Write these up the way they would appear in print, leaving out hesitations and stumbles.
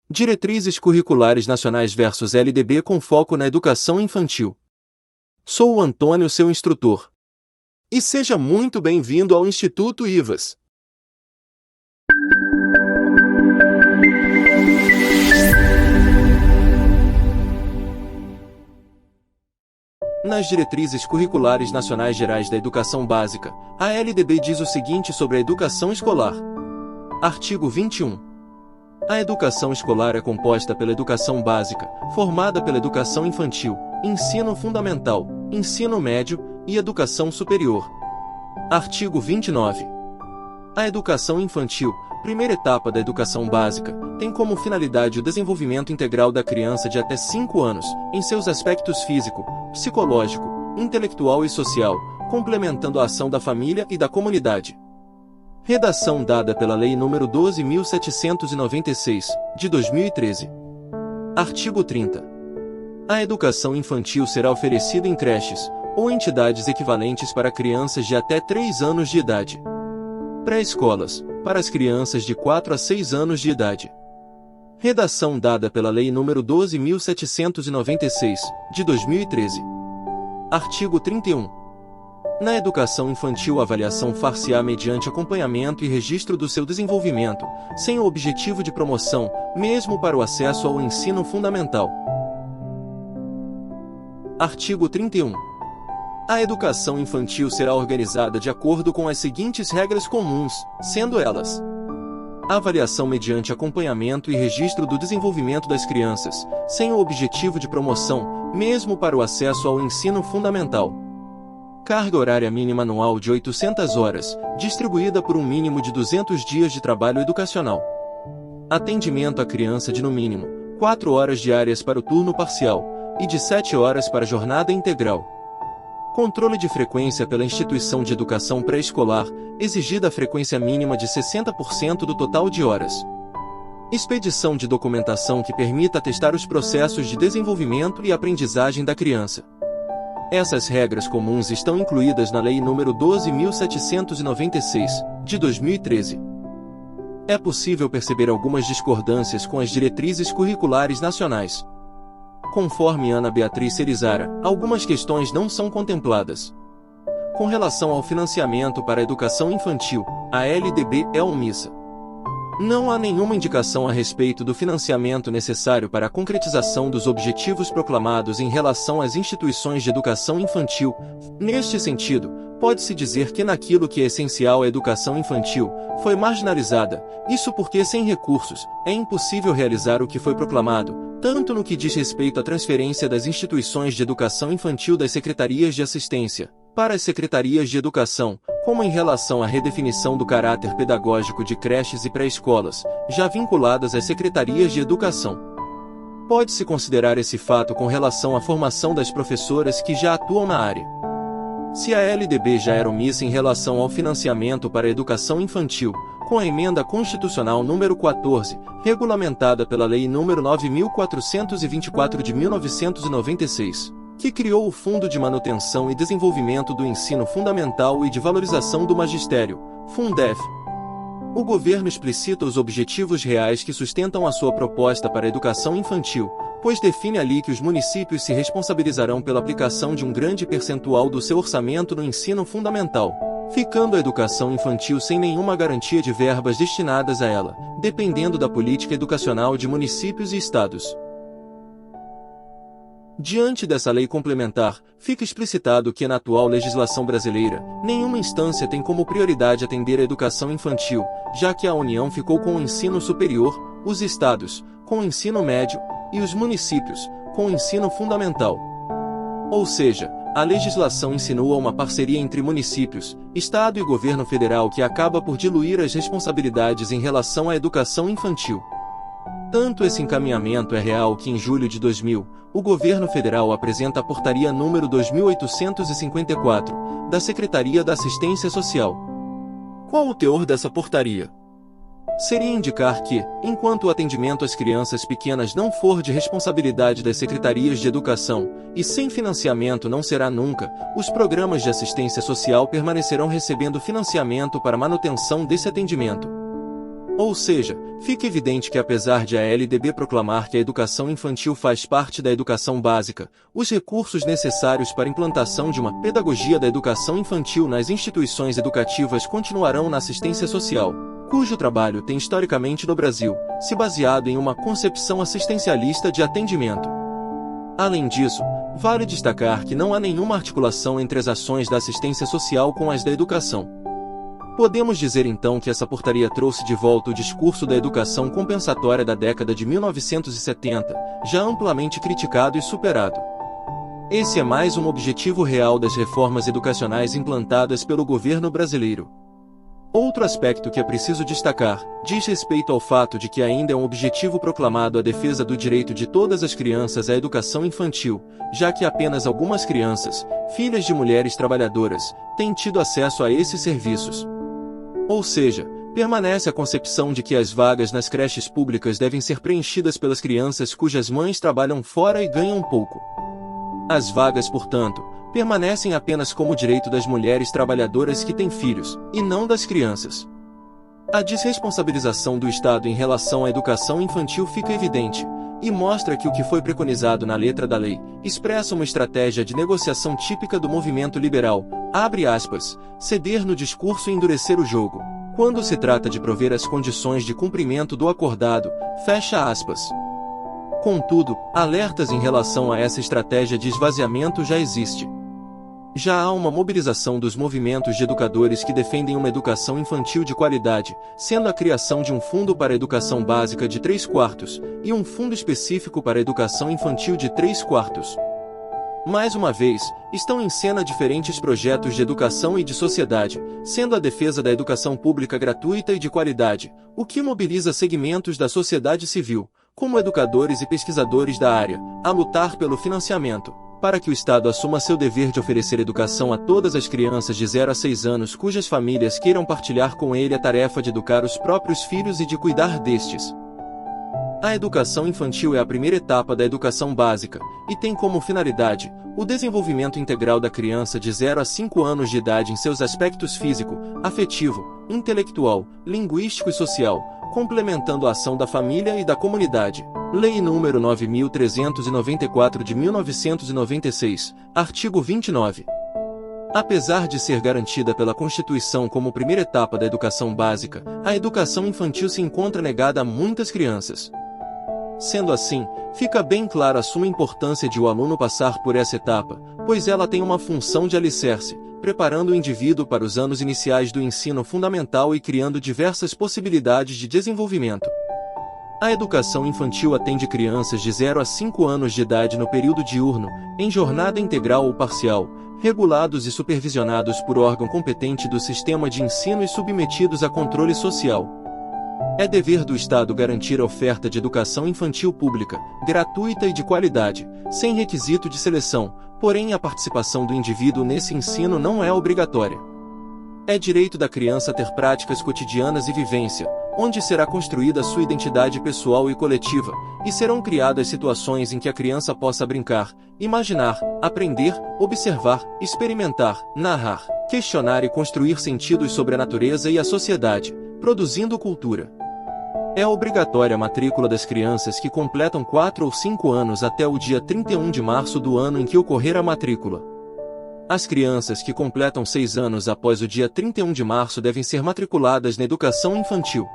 Diretrizes Curriculares Nacionais versus LDB com foco na educação infantil. Sou o Antônio, seu instrutor. E seja muito bem-vindo ao Instituto IVAS. Nas Diretrizes Curriculares Nacionais Gerais da Educação Básica, a LDB diz o seguinte sobre a educação escolar. Artigo 21. A educação escolar é composta pela educação básica, formada pela educação infantil, ensino fundamental, ensino médio e educação superior. Artigo 29. A educação infantil, primeira etapa da educação básica, tem como finalidade o desenvolvimento integral da criança de até 5 anos, em seus aspectos físico, psicológico, intelectual e social, complementando a ação da família e da comunidade. Redação dada pela Lei nº 12.796, de 2013. Artigo 30. A educação infantil será oferecida em creches, ou entidades equivalentes para crianças de até 3 anos de idade. Pré-escolas, para as crianças de 4 a 6 anos de idade. Redação dada pela Lei nº 12.796, de 2013. Artigo 31. Na educação infantil, a avaliação far-se-á mediante acompanhamento e registro do seu desenvolvimento, sem o objetivo de promoção, mesmo para o acesso ao ensino fundamental. Artigo 31. A educação infantil será organizada de acordo com as seguintes regras comuns, sendo elas: a avaliação mediante acompanhamento e registro do desenvolvimento das crianças, sem o objetivo de promoção, mesmo para o acesso ao ensino fundamental. Carga horária mínima anual de 800 horas, distribuída por um mínimo de 200 dias de trabalho educacional. Atendimento à criança de no mínimo 4 horas diárias para o turno parcial e de 7 horas para a jornada integral. Controle de frequência pela instituição de educação pré-escolar, exigida a frequência mínima de 60% do total de horas. Expedição de documentação que permita atestar os processos de desenvolvimento e aprendizagem da criança. Essas regras comuns estão incluídas na Lei nº 12.796, de 2013. É possível perceber algumas discordâncias com as diretrizes curriculares nacionais. Conforme Ana Beatriz Cerizara, algumas questões não são contempladas. Com relação ao financiamento para a educação infantil, a LDB é omissa. Não há nenhuma indicação a respeito do financiamento necessário para a concretização dos objetivos proclamados em relação às instituições de educação infantil. Neste sentido, pode-se dizer que naquilo que é essencial à educação infantil, foi marginalizada, isso porque sem recursos, é impossível realizar o que foi proclamado, tanto no que diz respeito à transferência das instituições de educação infantil das secretarias de assistência para as secretarias de educação, como em relação à redefinição do caráter pedagógico de creches e pré-escolas, já vinculadas às secretarias de educação. Pode-se considerar esse fato com relação à formação das professoras que já atuam na área. Se a LDB já era omissa em relação ao financiamento para a educação infantil, com a Emenda Constitucional número 14, regulamentada pela Lei nº 9.424 de 1996, que criou o Fundo de Manutenção e Desenvolvimento do Ensino Fundamental e de Valorização do Magistério, Fundef. O governo explicita os objetivos reais que sustentam a sua proposta para a educação infantil, pois define ali que os municípios se responsabilizarão pela aplicação de um grande percentual do seu orçamento no ensino fundamental, ficando a educação infantil sem nenhuma garantia de verbas destinadas a ela, dependendo da política educacional de municípios e estados. Diante dessa lei complementar, fica explicitado que na atual legislação brasileira, nenhuma instância tem como prioridade atender a educação infantil, já que a União ficou com o ensino superior, os estados, com o ensino médio, e os municípios, com o ensino fundamental. Ou seja, a legislação insinua uma parceria entre municípios, Estado e governo federal que acaba por diluir as responsabilidades em relação à educação infantil. Tanto esse encaminhamento é real que em julho de 2000, o governo federal apresenta a Portaria número 2854, da Secretaria da Assistência Social. Qual o teor dessa portaria? Seria indicar que, enquanto o atendimento às crianças pequenas não for de responsabilidade das secretarias de educação, e sem financiamento não será nunca, os programas de assistência social permanecerão recebendo financiamento para manutenção desse atendimento. Ou seja, fica evidente que apesar de a LDB proclamar que a educação infantil faz parte da educação básica, os recursos necessários para a implantação de uma pedagogia da educação infantil nas instituições educativas continuarão na assistência social, cujo trabalho tem historicamente no Brasil se baseado em uma concepção assistencialista de atendimento. Além disso, vale destacar que não há nenhuma articulação entre as ações da assistência social com as da educação. Podemos dizer então que essa portaria trouxe de volta o discurso da educação compensatória da década de 1970, já amplamente criticado e superado. Esse é mais um objetivo real das reformas educacionais implantadas pelo governo brasileiro. Outro aspecto que é preciso destacar diz respeito ao fato de que ainda é um objetivo proclamado a defesa do direito de todas as crianças à educação infantil, já que apenas algumas crianças, filhas de mulheres trabalhadoras, têm tido acesso a esses serviços. Ou seja, permanece a concepção de que as vagas nas creches públicas devem ser preenchidas pelas crianças cujas mães trabalham fora e ganham pouco. As vagas, portanto, permanecem apenas como direito das mulheres trabalhadoras que têm filhos, e não das crianças. A desresponsabilização do Estado em relação à educação infantil fica evidente, e mostra que o que foi preconizado na letra da lei expressa uma estratégia de negociação típica do movimento liberal, abre aspas, ceder no discurso e endurecer o jogo, quando se trata de prover as condições de cumprimento do acordado, fecha aspas. Contudo, alertas em relação a essa estratégia de esvaziamento já existe. Já há uma mobilização dos movimentos de educadores que defendem uma educação infantil de qualidade, sendo a criação de um fundo para a educação básica de 3/4 e um fundo específico para a educação infantil de 3/4. Mais uma vez, estão em cena diferentes projetos de educação e de sociedade, sendo a defesa da educação pública gratuita e de qualidade, o que mobiliza segmentos da sociedade civil, como educadores e pesquisadores da área, a lutar pelo financiamento, para que o Estado assuma seu dever de oferecer educação a todas as crianças de 0 a 6 anos cujas famílias queiram partilhar com ele a tarefa de educar os próprios filhos e de cuidar destes. A educação infantil é a primeira etapa da educação básica, e tem como finalidade o desenvolvimento integral da criança de 0 a 5 anos de idade em seus aspectos físico, afetivo, intelectual, linguístico e social, complementando a ação da família e da comunidade. Lei nº 9.394 de 1996, artigo 29. Apesar de ser garantida pela Constituição como primeira etapa da educação básica, a educação infantil se encontra negada a muitas crianças. Sendo assim, fica bem clara a suma importância de o aluno passar por essa etapa, pois ela tem uma função de alicerce, preparando o indivíduo para os anos iniciais do ensino fundamental e criando diversas possibilidades de desenvolvimento. A educação infantil atende crianças de 0 a 5 anos de idade no período diurno, em jornada integral ou parcial, regulados e supervisionados por órgão competente do sistema de ensino e submetidos a controle social. É dever do Estado garantir a oferta de educação infantil pública, gratuita e de qualidade, sem requisito de seleção, porém a participação do indivíduo nesse ensino não é obrigatória. É direito da criança ter práticas cotidianas e vivência, onde será construída sua identidade pessoal e coletiva, e serão criadas situações em que a criança possa brincar, imaginar, aprender, observar, experimentar, narrar, questionar e construir sentidos sobre a natureza e a sociedade, produzindo cultura. É obrigatória a matrícula das crianças que completam 4 ou 5 anos até o dia 31 de março do ano em que ocorrer a matrícula. As crianças que completam 6 anos após o dia 31 de março devem ser matriculadas na educação infantil.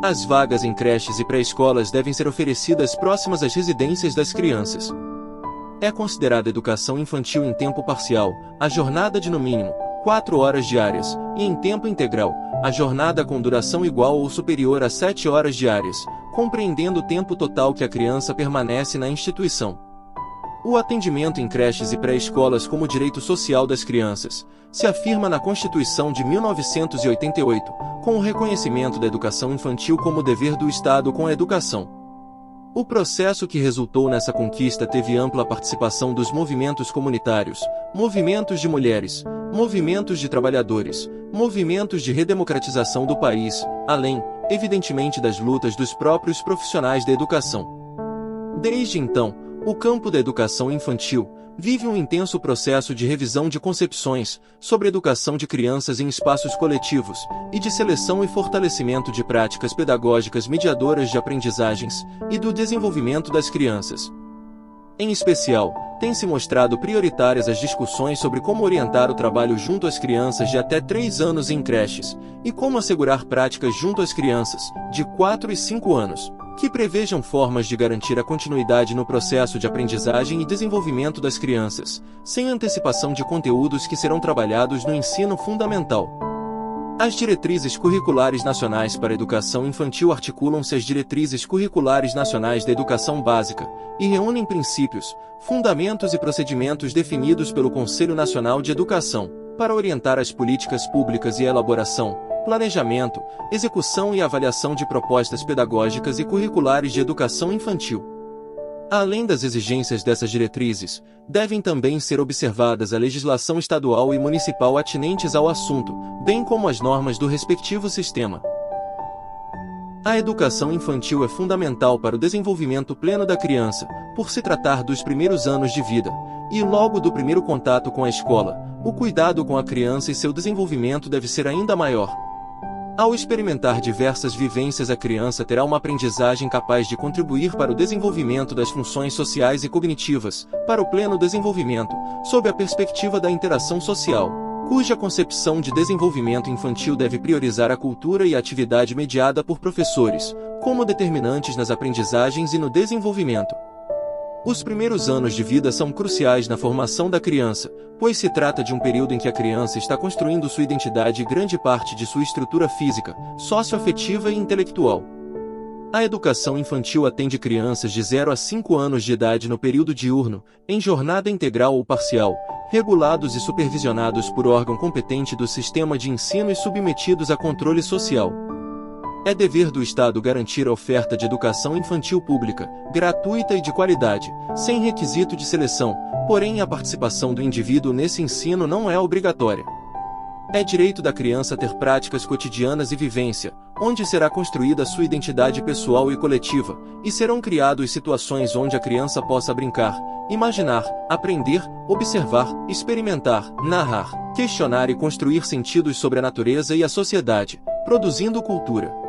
As vagas em creches e pré-escolas devem ser oferecidas próximas às residências das crianças. É considerada educação infantil em tempo parcial a jornada de no mínimo 4 horas diárias, e em tempo integral, a jornada com duração igual ou superior a 7 horas diárias, compreendendo o tempo total que a criança permanece na instituição. O atendimento em creches e pré-escolas como direito social das crianças se afirma na Constituição de 1988, com o reconhecimento da educação infantil como dever do Estado com a educação. O processo que resultou nessa conquista teve ampla participação dos movimentos comunitários, movimentos de mulheres, movimentos de trabalhadores, movimentos de redemocratização do país, além, evidentemente, das lutas dos próprios profissionais da educação. Desde então, o campo da educação infantil vive um intenso processo de revisão de concepções sobre educação de crianças em espaços coletivos e de seleção e fortalecimento de práticas pedagógicas mediadoras de aprendizagens e do desenvolvimento das crianças. Em especial, tem se mostrado prioritárias as discussões sobre como orientar o trabalho junto às crianças de até 3 anos em creches e como assegurar práticas junto às crianças de 4 e 5 anos, que prevejam formas de garantir a continuidade no processo de aprendizagem e desenvolvimento das crianças, sem antecipação de conteúdos que serão trabalhados no ensino fundamental. As diretrizes curriculares nacionais para a educação infantil articulam-se às diretrizes curriculares nacionais da educação básica e reúnem princípios, fundamentos e procedimentos definidos pelo Conselho Nacional de Educação, para orientar as políticas públicas e a elaboração, planejamento, execução e avaliação de propostas pedagógicas e curriculares de educação infantil. Além das exigências dessas diretrizes, devem também ser observadas a legislação estadual e municipal atinentes ao assunto, bem como as normas do respectivo sistema. A educação infantil é fundamental para o desenvolvimento pleno da criança, por se tratar dos primeiros anos de vida, e logo do primeiro contato com a escola, o cuidado com a criança e seu desenvolvimento deve ser ainda maior. Ao experimentar diversas vivências, a criança terá uma aprendizagem capaz de contribuir para o desenvolvimento das funções sociais e cognitivas, para o pleno desenvolvimento, sob a perspectiva da interação social, cuja concepção de desenvolvimento infantil deve priorizar a cultura e a atividade mediada por professores, como determinantes nas aprendizagens e no desenvolvimento. Os primeiros anos de vida são cruciais na formação da criança, pois se trata de um período em que a criança está construindo sua identidade e grande parte de sua estrutura física, socioafetiva e intelectual. A educação infantil atende crianças de 0 a 5 anos de idade no período diurno, em jornada integral ou parcial, regulados e supervisionados por órgão competente do sistema de ensino e submetidos a controle social. É dever do Estado garantir a oferta de educação infantil pública, gratuita e de qualidade, sem requisito de seleção, porém a participação do indivíduo nesse ensino não é obrigatória. É direito da criança ter práticas cotidianas e vivência, onde será construída sua identidade pessoal e coletiva, e serão criadas situações onde a criança possa brincar, imaginar, aprender, observar, experimentar, narrar, questionar e construir sentidos sobre a natureza e a sociedade, produzindo cultura.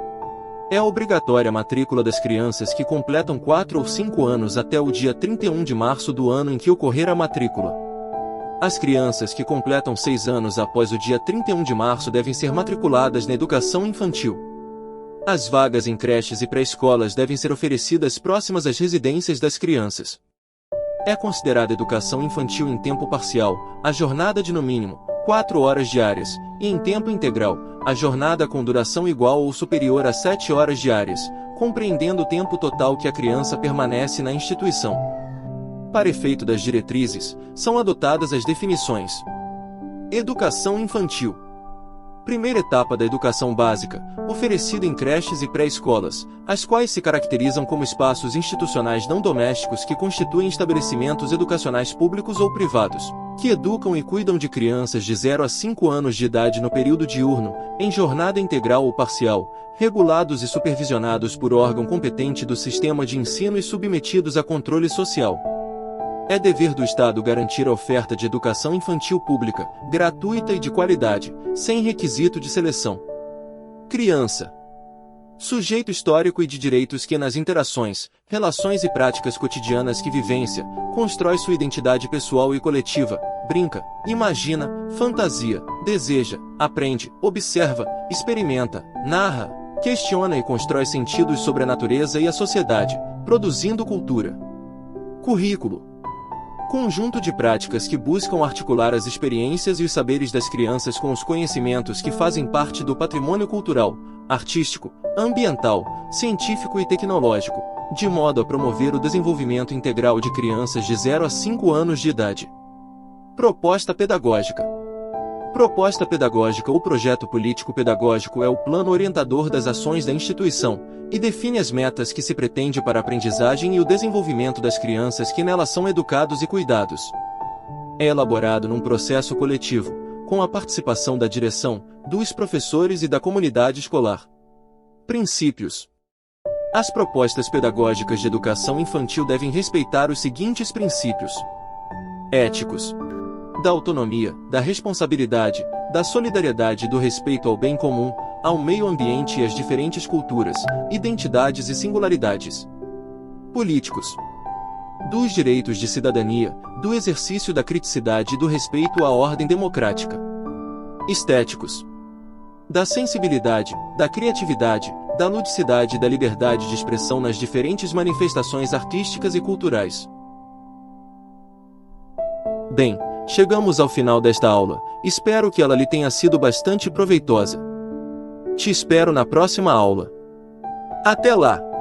É obrigatória a matrícula das crianças que completam 4 ou 5 anos até o dia 31 de março do ano em que ocorrer a matrícula. As crianças que completam 6 anos após o dia 31 de março devem ser matriculadas na educação infantil. As vagas em creches e pré-escolas devem ser oferecidas próximas às residências das crianças. É considerada educação infantil em tempo parcial a jornada de no mínimo 4 horas diárias, e em tempo integral, a jornada com duração igual ou superior a 7 horas diárias, compreendendo o tempo total que a criança permanece na instituição. Para efeito das diretrizes, são adotadas as definições. Educação infantil. Primeira etapa da educação básica, oferecida em creches e pré-escolas, as quais se caracterizam como espaços institucionais não domésticos que constituem estabelecimentos educacionais públicos ou privados, que educam e cuidam de crianças de 0 a 5 anos de idade no período diurno, em jornada integral ou parcial, regulados e supervisionados por órgão competente do sistema de ensino e submetidos a controle social. É dever do Estado garantir a oferta de educação infantil pública, gratuita e de qualidade, sem requisito de seleção. Criança. Sujeito histórico e de direitos que nas interações, relações e práticas cotidianas que vivência, constrói sua identidade pessoal e coletiva, brinca, imagina, fantasia, deseja, aprende, observa, experimenta, narra, questiona e constrói sentidos sobre a natureza e a sociedade, produzindo cultura. Currículo. Conjunto de práticas que buscam articular as experiências e os saberes das crianças com os conhecimentos que fazem parte do patrimônio cultural, artístico, ambiental, científico e tecnológico, de modo a promover o desenvolvimento integral de crianças de 0 a 5 anos de idade. Proposta pedagógica. Proposta pedagógica ou projeto político-pedagógico é o plano orientador das ações da instituição, e define as metas que se pretende para a aprendizagem e o desenvolvimento das crianças que nelas são educados e cuidados. É elaborado num processo coletivo, com a participação da direção, dos professores e da comunidade escolar. Princípios. As propostas pedagógicas de educação infantil devem respeitar os seguintes princípios. éticos, da autonomia, da responsabilidade, da solidariedade e do respeito ao bem comum, ao meio ambiente e às diferentes culturas, identidades e singularidades. Políticos, dos direitos de cidadania, do exercício da criticidade e do respeito à ordem democrática. Estéticos, da sensibilidade, da criatividade, da ludicidade e da liberdade de expressão nas diferentes manifestações artísticas e culturais. Bem, chegamos ao final desta aula. Espero que ela lhe tenha sido bastante proveitosa. Te espero na próxima aula. Até lá!